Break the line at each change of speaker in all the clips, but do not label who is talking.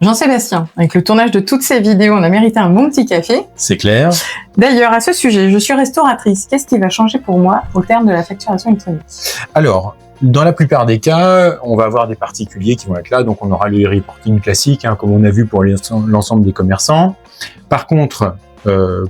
Jean-Sébastien, avec le tournage de toutes ces vidéos, on a mérité un bon petit café.
C'est clair.
D'ailleurs, à ce sujet, je suis restauratrice. Qu'est-ce qui va changer pour moi au terme de la facturation électronique?
Alors, dans la plupart des cas, on va avoir des particuliers qui vont être là, donc on aura le reporting classique, comme on a vu pour l'ensemble des commerçants. Par contre,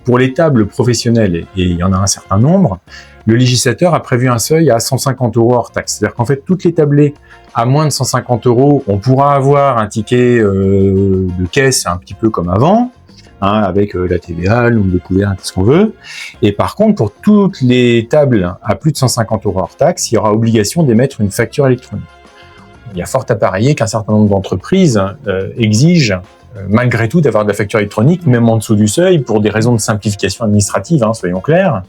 pour les tables professionnelles, et il y en a un certain nombre, le législateur a prévu un seuil à 150 € hors taxe. C'est-à-dire qu'en fait, toutes les tablées à moins de 150 €, on pourra avoir un ticket de caisse un petit peu comme avant, avec la TVA, le nombre de couverts, tout ce qu'on veut. Et par contre, pour toutes les tables à plus de 150 € hors taxe, il y aura obligation d'émettre une facture électronique. Il y a fort à parier qu'un certain nombre d'entreprises exigent malgré tout d'avoir de la facture électronique, même en dessous du seuil, pour des raisons de simplification administrative, soyons clairs.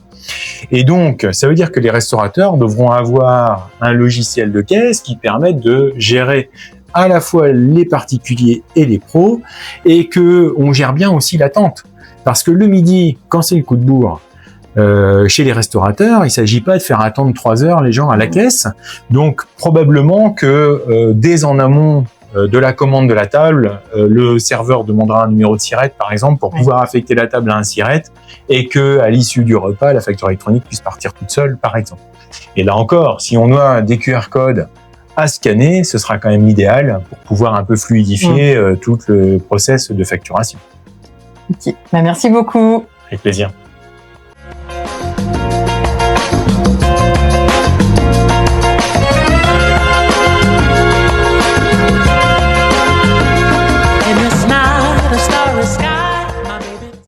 Et donc, ça veut dire que les restaurateurs devront avoir un logiciel de caisse qui permette de gérer à la fois les particuliers et les pros, et que on gère bien aussi l'attente. Parce que le midi, quand c'est le coup de bourre, chez les restaurateurs, il s'agit pas de faire attendre 3 heures les gens à la caisse. Donc, probablement que dès en amont de la commande de la table, le serveur demandera un numéro de SIRET, par exemple, pour pouvoir affecter la table à un SIRET, et que à l'issue du repas, la facture électronique puisse partir toute seule, par exemple. Et là encore, si on a des QR codes à scanner, ce sera quand même idéal pour pouvoir un peu fluidifier tout le process de facturation.
Ok. Merci beaucoup.
Avec plaisir.